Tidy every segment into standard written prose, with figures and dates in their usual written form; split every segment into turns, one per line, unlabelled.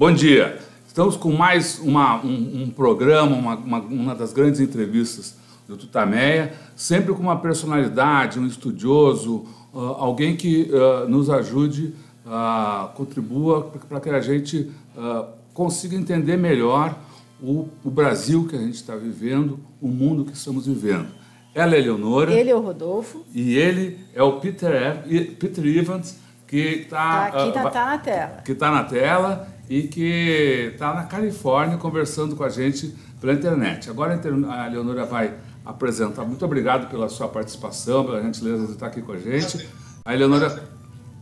Bom dia. Estamos com mais um programa, uma das grandes entrevistas do Tutameia, sempre com uma personalidade, um estudioso, alguém que nos ajude, contribua para que a gente consiga entender melhor o Brasil que a gente está vivendo, o mundo que estamos vivendo. Ela é a Eleonora.
Ele é o Rodolfo.
E ele é o Peter Evans, que está
na tela.
Que está na tela e que está na Califórnia conversando com a gente pela internet. Agora a Eleonora vai apresentar. Muito obrigado pela sua participação, pela gentileza de estar aqui com a gente. A Eleonora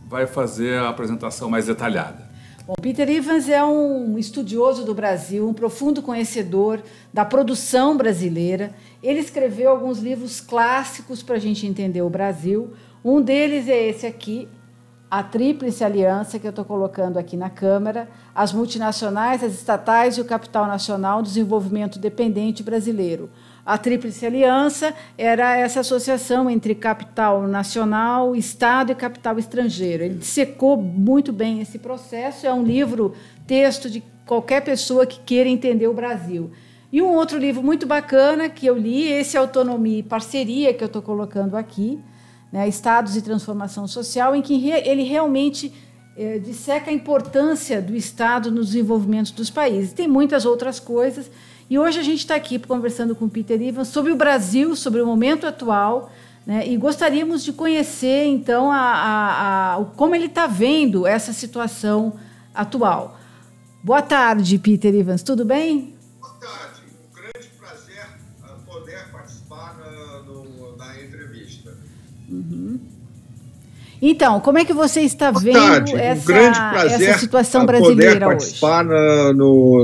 vai fazer a apresentação mais detalhada.
Bom, Peter Evans é um estudioso do Brasil, um profundo conhecedor da produção brasileira. Ele escreveu alguns livros clássicos para a gente entender o Brasil. Um deles é esse aqui, A Tríplice Aliança, que eu estou colocando aqui na câmera, as multinacionais, as estatais e o capital nacional, desenvolvimento dependente brasileiro. A Tríplice Aliança era essa associação entre capital nacional, Estado e capital estrangeiro. Ele dissecou muito bem esse processo, é um livro, texto de qualquer pessoa que queira entender o Brasil. E um outro livro muito bacana que eu li, esse Autonomia e Parceria, que eu estou colocando aqui, né, Estados e Transformação Social, em que ele realmente disseca a importância do Estado no desenvolvimento dos países. Tem muitas outras coisas, e hoje a gente está aqui conversando com o Peter Evans sobre o Brasil, sobre o momento atual, né, e gostaríamos de conhecer, então, como ele está vendo essa situação atual. Boa tarde, Peter Evans, tudo bem?
Boa tarde, um grande prazer poder participar da entrevista.
Uhum. Então, como é que você está vendo essa situação brasileira hoje?
Participar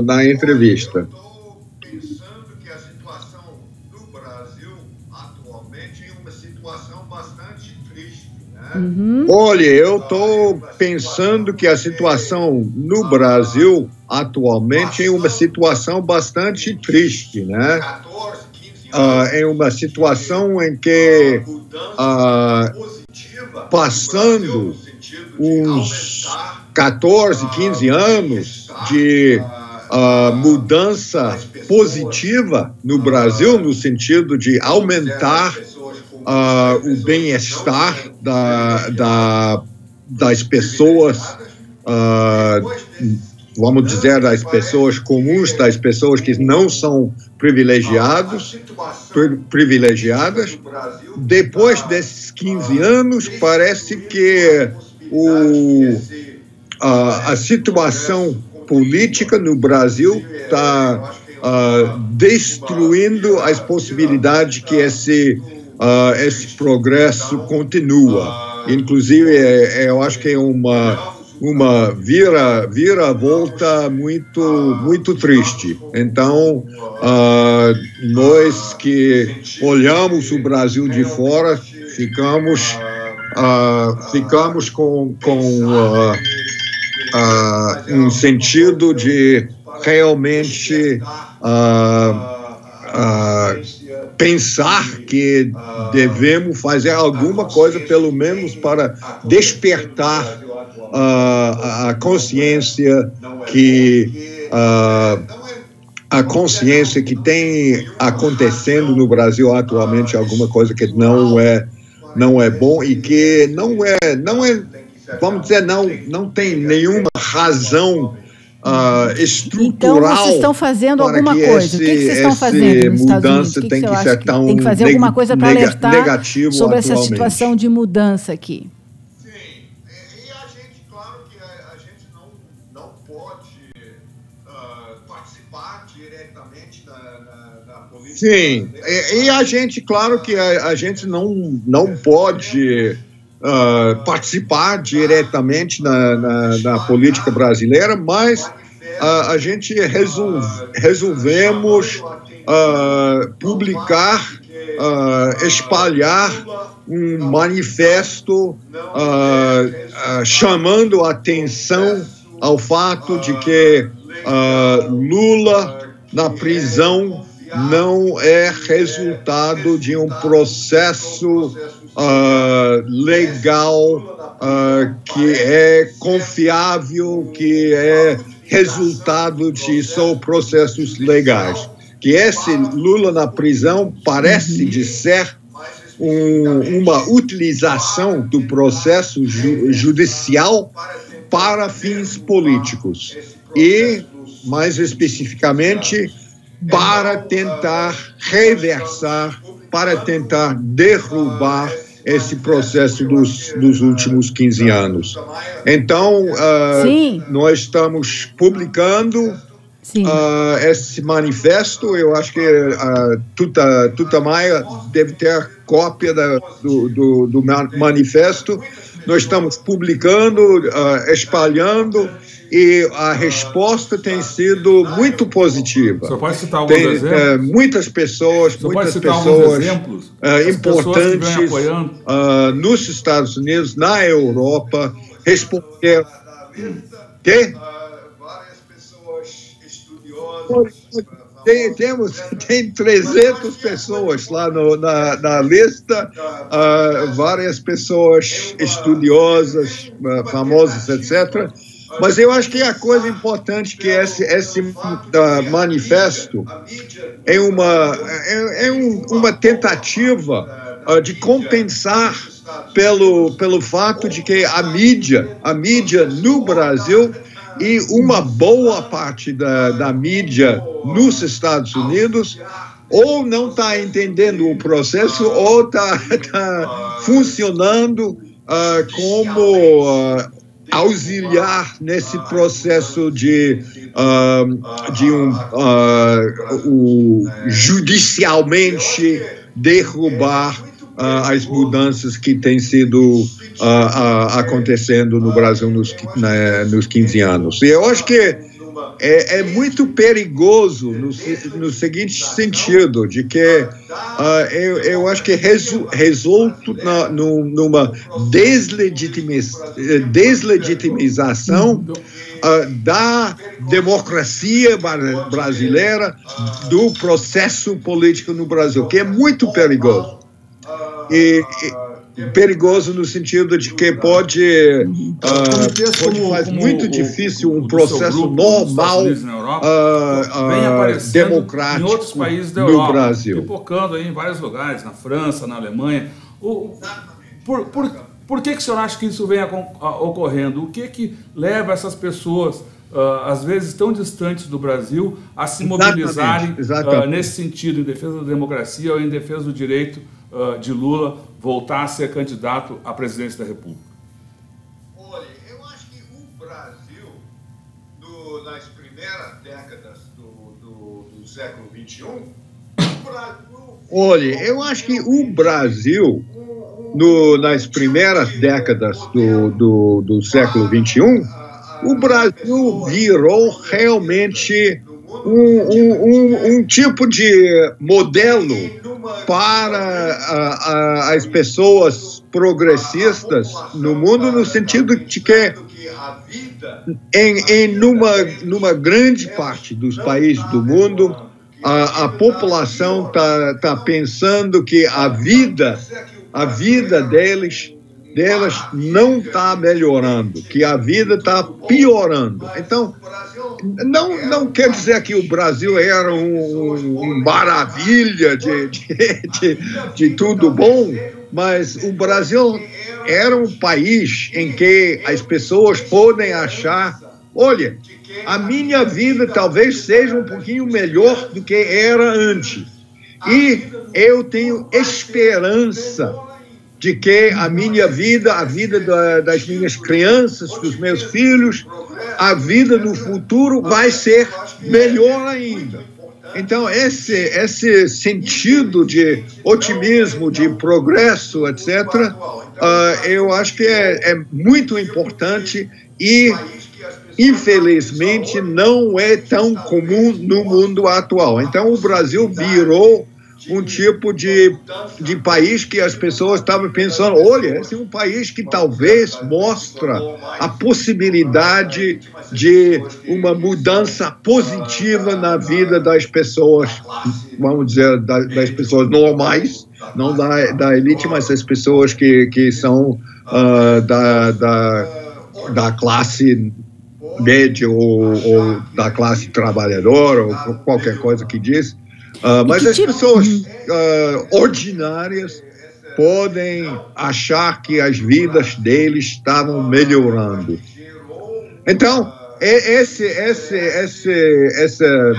na entrevista. Eu estou pensando que a situação no Brasil atualmente é uma situação bastante triste, né?
Uhum.
Olha, eu estou pensando que a situação no Brasil atualmente é uma situação bastante triste, né? É uma situação em que passando uns 14, 15 anos de mudança positiva no Brasil, no sentido de aumentar o bem-estar das pessoas, vamos dizer, das pessoas comuns, das pessoas que não são privilegiadas. Depois desses 15 anos, parece que a situação política no Brasil está destruindo as possibilidades que esse progresso continua. Inclusive, eu acho que é uma vira-volta muito triste. Então, nós que olhamos o Brasil de fora, ficamos com um sentido de realmente pensar que devemos fazer alguma coisa, pelo menos para despertar a consciência que tem acontecendo no Brasil atualmente alguma coisa que não é bom e que não é, vamos dizer, não tem nenhuma razão estrutural.
Então, vocês estão fazendo alguma coisa. O que vocês estão fazendo nos Estados Unidos? O que você acha que tem que fazer alguma coisa para alertar sobre essa situação de mudança aqui?
Sim, e a gente, claro que a gente não pode participar diretamente da política. Sim, e a gente, claro que a gente não pode participar diretamente na política brasileira, mas a gente resolvemos publicar, espalhar um manifesto chamando a atenção ao fato de que Lula na prisão não é resultado de um processo legal, que é confiável, que é resultado de só processos legais. Que esse Lula na prisão parece de ser uma utilização do processo judicial para fins políticos e, mais especificamente, para tentar reversar, para tentar derrubar esse processo dos últimos 15 anos. Então, nós estamos publicando esse manifesto. Eu acho que Tuta Maia deve ter cópia do manifesto. Nós estamos publicando, espalhando, e a resposta tem sido muito positiva.
Você pode citar alguns exemplos?
Muitas pessoas importantes nos Estados Unidos, na Europa, responderam. Várias pessoas estudiosas. Tem 300 pessoas lá na lista, várias pessoas estudiosas, famosas, etc. Mas eu acho que a coisa importante que esse manifesto é uma tentativa de compensar pelo fato de que a mídia no Brasil e uma boa parte da mídia nos Estados Unidos ou não está entendendo o processo ou está funcionando como auxiliar nesse processo de judicialmente derrubar as mudanças que têm sido acontecendo no Brasil nos 15 anos. E eu acho que é muito perigoso no seguinte sentido, de que eu acho que resulta numa deslegitimização da democracia brasileira, do processo político no Brasil, que é muito perigoso. Perigoso no sentido de que pode fazer muito difícil um processo normal democrático
em outros países da Europa,
no Brasil.
Pipocando aí em vários lugares, na França, na Alemanha. Por que o senhor acha que isso vem ocorrendo? O que leva essas pessoas, às vezes tão distantes do Brasil, a se mobilizarem nesse sentido, em defesa da democracia ou em defesa do direito de Lula voltar a ser candidato à presidência da República?
Olha, eu acho que o Brasil, nas primeiras décadas do século XXI, olha, eu acho que o Brasil, nas primeiras décadas do século XXI, o Brasil virou realmente um tipo de modelo para as pessoas progressistas no mundo, no sentido de que numa grande parte dos países do mundo a população tá pensando que a vida delas não está melhorando, que a vida está piorando. Então, não quer dizer que o Brasil era um maravilha de tudo bom, mas o Brasil era um país em que as pessoas podem achar, olha, a minha vida talvez seja um pouquinho melhor do que era antes. E eu tenho esperança de que a minha vida, a vida das minhas crianças, dos meus filhos, a vida no futuro vai ser melhor ainda. Então, esse sentido de otimismo, de progresso, etc., eu acho que é muito importante e, infelizmente, não é tão comum no mundo atual. Então, o Brasil virou um tipo de país que as pessoas estavam pensando, olha, esse é um país que talvez mostra a possibilidade de uma mudança positiva na vida das pessoas, vamos dizer, das pessoas normais, não da elite, mas as pessoas que são da classe média ou da classe trabalhadora, ou qualquer coisa que diz. Mas as pessoas ordinárias podem achar que as vidas deles estavam melhorando. Então, essa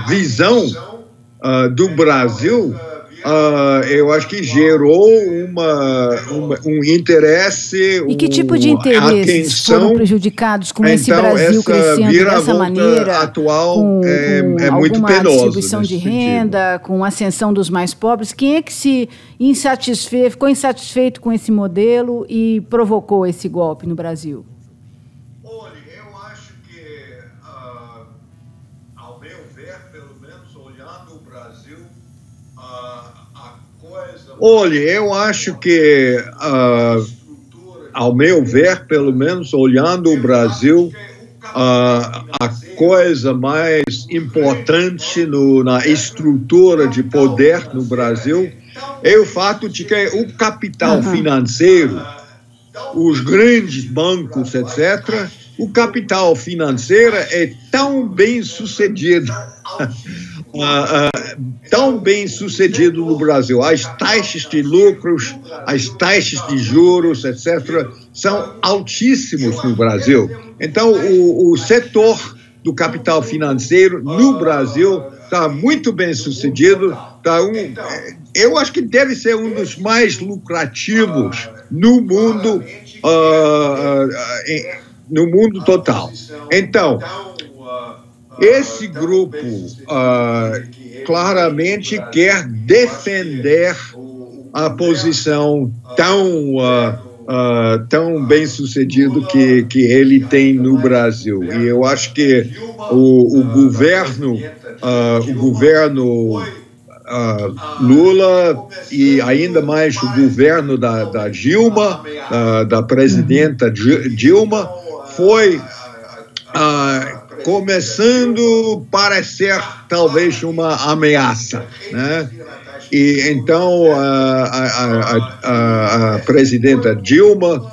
visão do Brasil, eu acho que gerou um interesse.
E que tipo de interesses foram prejudicados com esse Brasil crescendo dessa maneira?
Atual
com
muito
alguma
penosa
distribuição de renda, com a ascensão dos mais pobres. Quem é que ficou insatisfeito com esse modelo e provocou esse golpe no Brasil?
Olha, eu acho que, ao meu ver, pelo menos olhando o Brasil, olha, eu acho que, ao meu ver, pelo menos olhando o Brasil, a coisa mais importante na estrutura de poder no Brasil é o fato de que o capital financeiro, os grandes bancos, etc., o capital financeiro é tão bem sucedido. Tão bem sucedido no Brasil. As taxas de lucros, as taxas de juros, etc., são altíssimos no Brasil. Então, o setor do capital financeiro no Brasil está muito bem sucedido. Eu acho que deve ser um dos mais lucrativos no mundo, no mundo total. Então, esse grupo claramente quer defender a posição tão bem sucedido que ele tem no Brasil. E eu acho que o governo Lula e ainda mais o governo da Dilma, da presidenta Dilma, foi começando a parecer talvez uma ameaça, né? E então a presidenta Dilma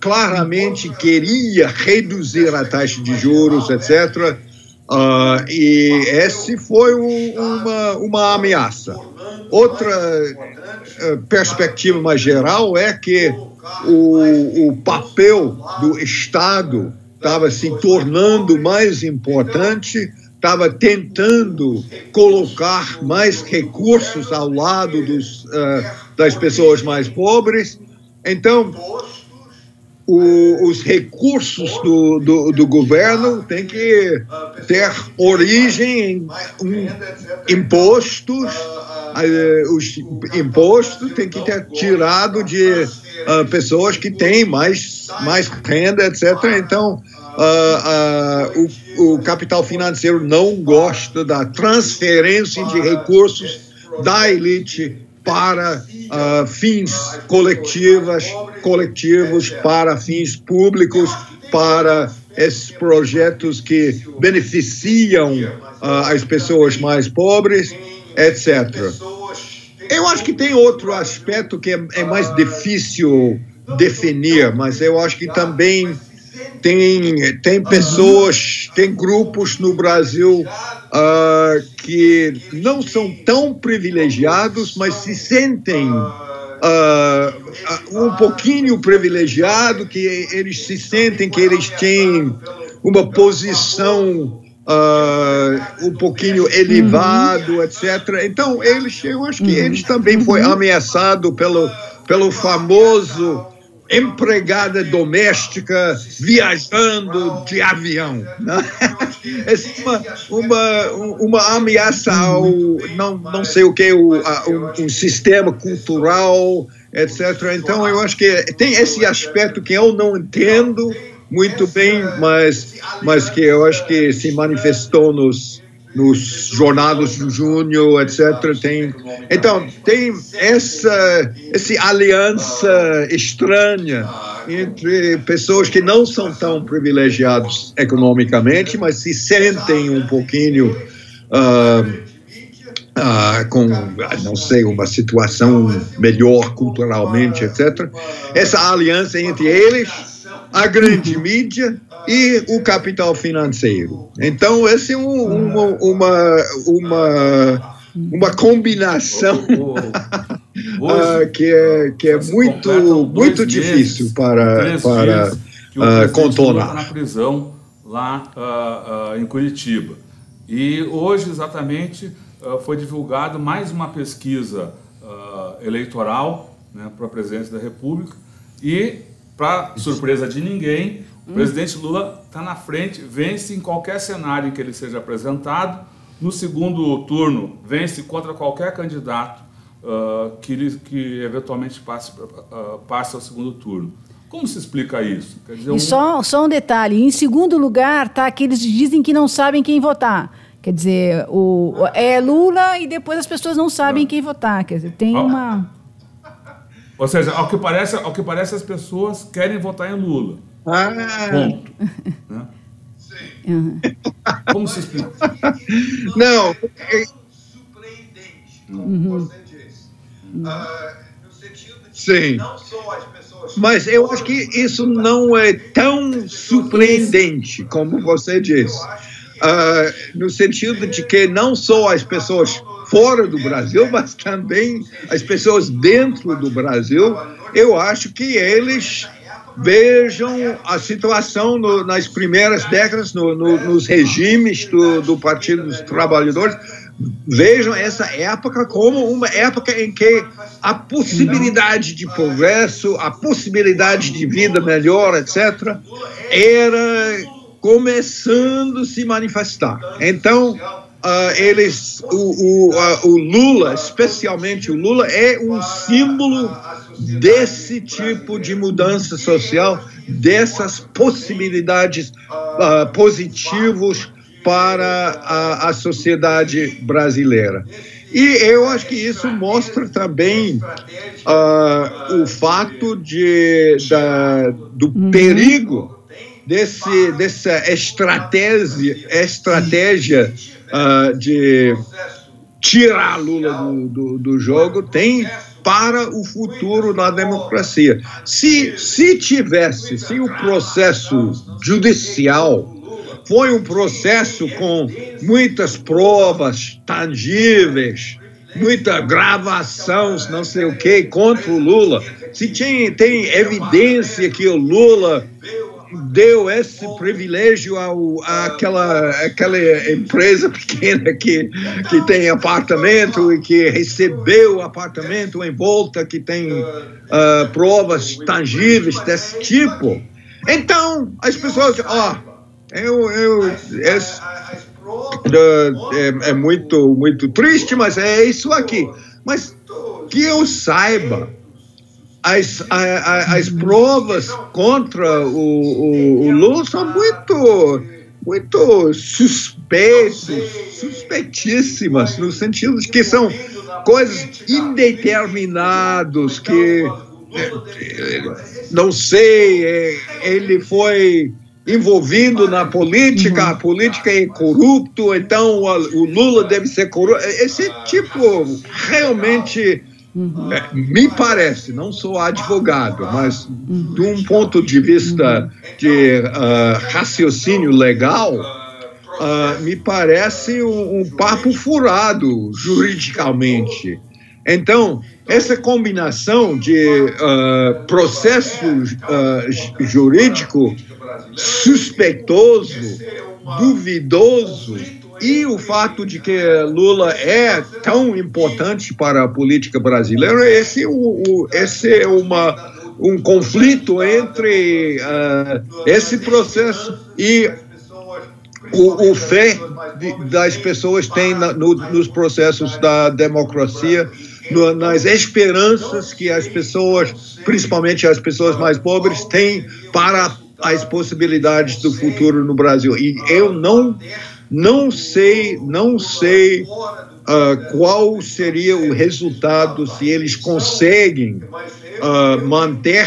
claramente queria reduzir a taxa de juros, etc. E esse foi uma ameaça. Outra perspectiva mais geral é que o papel do Estado estava se tornando mais importante, estava tentando colocar mais recursos ao lado das pessoas mais pobres. Então, os recursos do governo têm que ter origem em impostos. Os impostos têm que ter tirado de pessoas que têm mais renda, etc. Então, o capital financeiro não gosta da transferência de recursos da elite para fins coletivos, para fins públicos, para esses projetos que beneficiam as pessoas mais pobres, etc. Eu acho que tem outro aspecto que é mais difícil definir, mas eu acho que também tem pessoas, tem grupos no Brasil que não são tão privilegiados, mas se sentem um pouquinho privilegiados, que eles se sentem que eles têm uma posição um pouquinho elevado, etc. Então, eu acho que eles também foi ameaçado pelo famoso empregada doméstica viajando de avião. Né? Uma ameaça ao, não sei o que, um sistema cultural, etc. Então, eu acho que tem esse aspecto que eu não entendo muito bem, mas que eu acho que se manifestou nos jornadas de junho, etc. Então, tem essa aliança estranha entre pessoas que não são tão privilegiadas economicamente, mas se sentem um pouquinho com, não sei, uma situação melhor culturalmente, etc. Essa aliança entre eles, a grande mídia e o capital financeiro. Então, essa é uma combinação que é muito difícil para contornar.
Na prisão lá em Curitiba. E hoje, exatamente, foi divulgado mais uma pesquisa eleitoral, né, para a presidência da República e, para surpresa de ninguém, o presidente Lula está na frente, vence em qualquer cenário em que ele seja apresentado. No segundo turno, vence contra qualquer candidato que eventualmente passe ao segundo turno. Como se explica isso? Quer dizer,
e só um detalhe, em segundo lugar está aqueles que dizem que não sabem quem votar. Quer dizer, é Lula e depois as pessoas não sabem quem votar. Quer dizer, tem uma...
Ou seja, ao que parece as pessoas querem votar em Lula. Ponto. Né?
Sim.
Como se explica?
Não.
Surpreendente, como você disse. No sentido de
Sim.
Não só as pessoas...
Mas eu acho que isso não é tão surpreendente como você disse. No sentido de que não só as pessoas fora do Brasil, mas também as pessoas dentro do Brasil, eu acho que eles vejam a situação nas primeiras décadas, nos regimes do Partido dos Trabalhadores, vejam essa época como uma época em que a possibilidade de progresso, a possibilidade de vida melhor, etc., era começando a se manifestar. Então, o Lula, especialmente o Lula, é um símbolo desse tipo de mudança social, dessas possibilidades positivas para a sociedade brasileira. E eu acho que isso mostra também o fato do perigo dessa estratégia de tirar Lula do jogo tem para o futuro da democracia. Se o processo judicial foi um processo com muitas provas tangíveis, muita gravação, não sei o que, contra o Lula, se tem evidência que o Lula deu esse privilégio àquela empresa pequena que tem apartamento e que recebeu apartamento em volta, que tem provas tangíveis desse tipo. Então, as pessoas... é muito triste, mas é isso aqui. Mas que eu saiba, as provas contra o Lula são muito suspeitíssimas, no sentido de que são coisas indeterminadas, que não sei, ele foi envolvido na política, a política é corrupto, então o Lula deve ser corrupto. Esse tipo realmente... me parece, não sou advogado, mas de um ponto de vista de raciocínio legal, me parece um papo furado juridicamente. Então, essa combinação de processo jurídico suspeitoso, duvidoso, e o fato de que Lula é tão importante para a política brasileira, esse é um conflito entre esse processo e o fé das pessoas têm nos processos da democracia, nas esperanças que as pessoas, principalmente as pessoas mais pobres, têm para as possibilidades do futuro no Brasil. E eu não sei qual seria o resultado se eles conseguem manter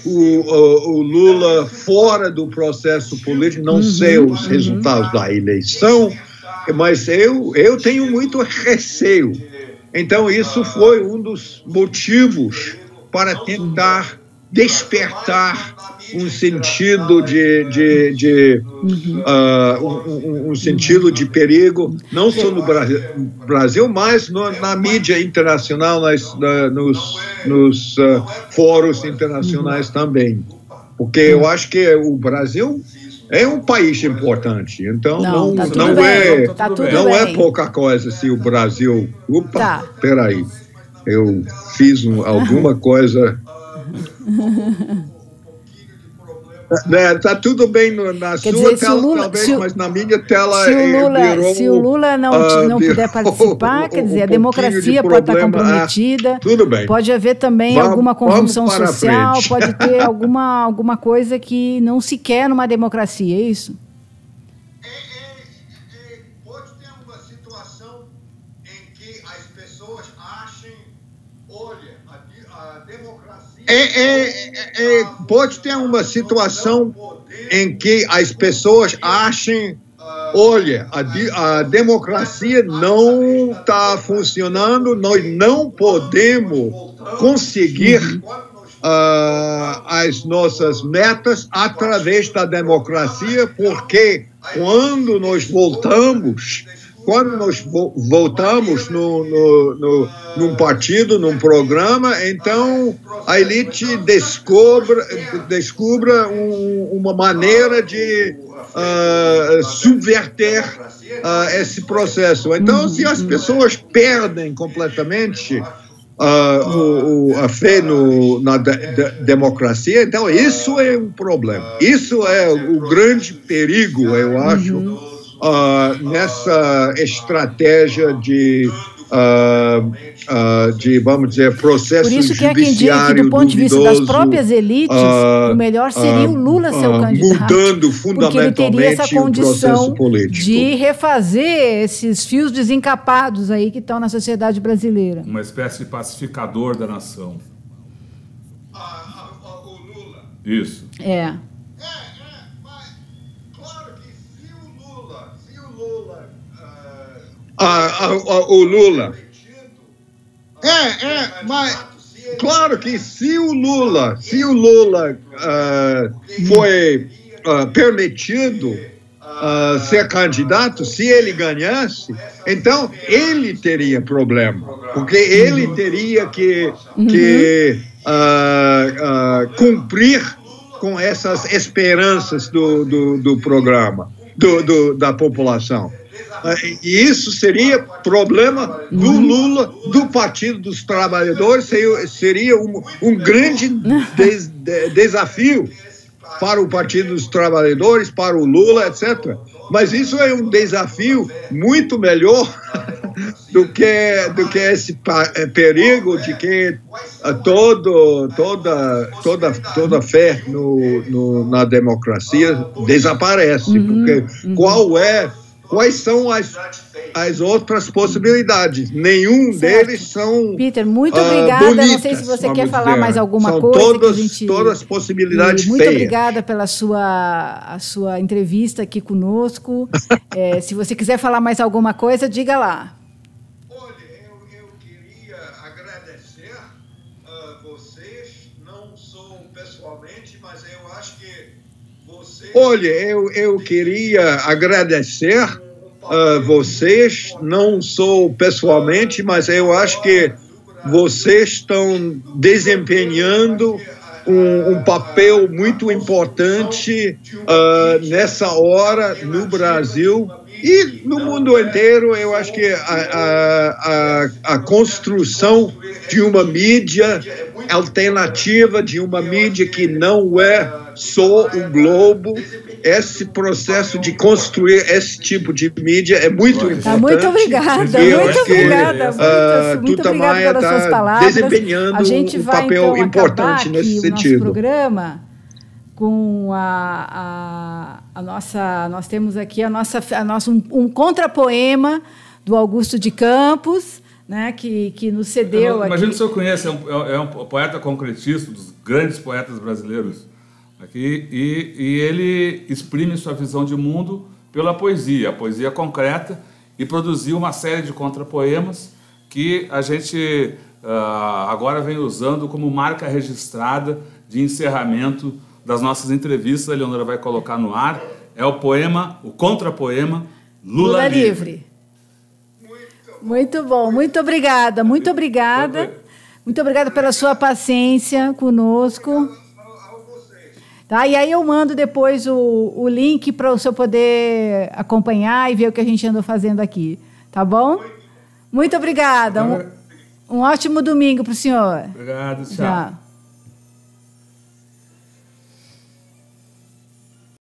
o Lula fora do processo político. Não sei os resultados da eleição. mas eu tenho muito receio. Então, isso foi um dos motivos para tentar despertar um sentido um sentido de perigo, não só no Brasil, mas na mídia internacional, nos fóruns internacionais também. Porque eu acho que o Brasil é um país importante, então não é pouca coisa se o Brasil... Opa, peraí, eu fiz alguma coisa... Tá tudo bem na sua tela, talvez, mas na minha tela virou...
Se o Lula não puder participar, quer dizer, a democracia pode estar comprometida,
tudo bem.
Pode haver também alguma convulsão social, pode ter alguma coisa que não se quer numa democracia, é isso?
Pode ter uma situação em que as pessoas achem, olha, a democracia...
Pode ter uma situação em que as pessoas achem, olha, a democracia não está funcionando, nós não podemos conseguir as nossas metas através da democracia, porque quando nós voltamos num partido, num programa, então a elite descubra uma maneira de subverter esse processo. Então, se as pessoas perdem completamente a fé na democracia, então isso é um problema. Isso é o grande perigo, eu acho, nessa estratégia de, vamos dizer, processo judiciário. Por isso que há quem diga que,
do ponto de vista das próprias elites, o melhor seria o Lula ser o candidato.
Mudando fundamentalmente
porque ele teria essa condição
político
de refazer esses fios desencapados aí que estão na sociedade brasileira.
Uma espécie de pacificador da nação.
O Lula.
Isso.
O Lula. Mas claro que se o Lula foi permitido ser candidato, se ele ganhasse, então ele teria problema, porque ele teria que cumprir com essas esperanças do programa, da população. E isso seria problema do Lula, do Partido dos Trabalhadores, seria um grande desafio para o Partido dos Trabalhadores, para o Lula, etc. Mas isso é um desafio muito melhor do que esse perigo de que toda fé na democracia desaparece. Porque quais são as outras possibilidades? Nenhum deles são
Peter, muito obrigada.
Bonitas,
não sei se você quer falar mais alguma coisa.
Todas possibilidades
muito
feias.
Obrigada pela sua entrevista aqui conosco. Se você quiser falar mais alguma coisa, diga lá.
Olha, eu queria agradecer a vocês, não sou pessoalmente, mas eu acho que vocês...
Olha, eu queria agradecer a vocês, não sou pessoalmente, mas eu acho que vocês estão desempenhando um papel muito importante nessa hora no Brasil e no mundo inteiro. Eu acho que a construção de uma mídia alternativa, de uma mídia que não é só o Globo, esse processo de construir esse tipo de mídia é muito importante.
Muito obrigada, muito obrigada pelas suas palavras.
Desempenhando
a gente
um
vai,
papel
então,
importante nesse sentido.
Nosso programa com nós temos aqui um contrapoema do Augusto de Campos, né, que nos cedeu.
Imagina que o senhor conhece, é um poeta concretista, dos grandes poetas brasileiros aqui, e ele exprime sua visão de mundo pela poesia, a poesia concreta, e produziu uma série de contrapoemas que a gente agora vem usando como marca registrada de encerramento das nossas entrevistas. A Eleonora vai colocar no ar. É o contrapoema Lula Livre.
Muito bom, muito obrigada, muito obrigada. Muito obrigada pela sua paciência conosco. Tá? E aí eu mando depois o link para o senhor poder acompanhar e ver o que a gente andou fazendo aqui. Tá bom? Muito obrigada. Um ótimo domingo para o senhor.
Obrigado, tchau.
Tchau.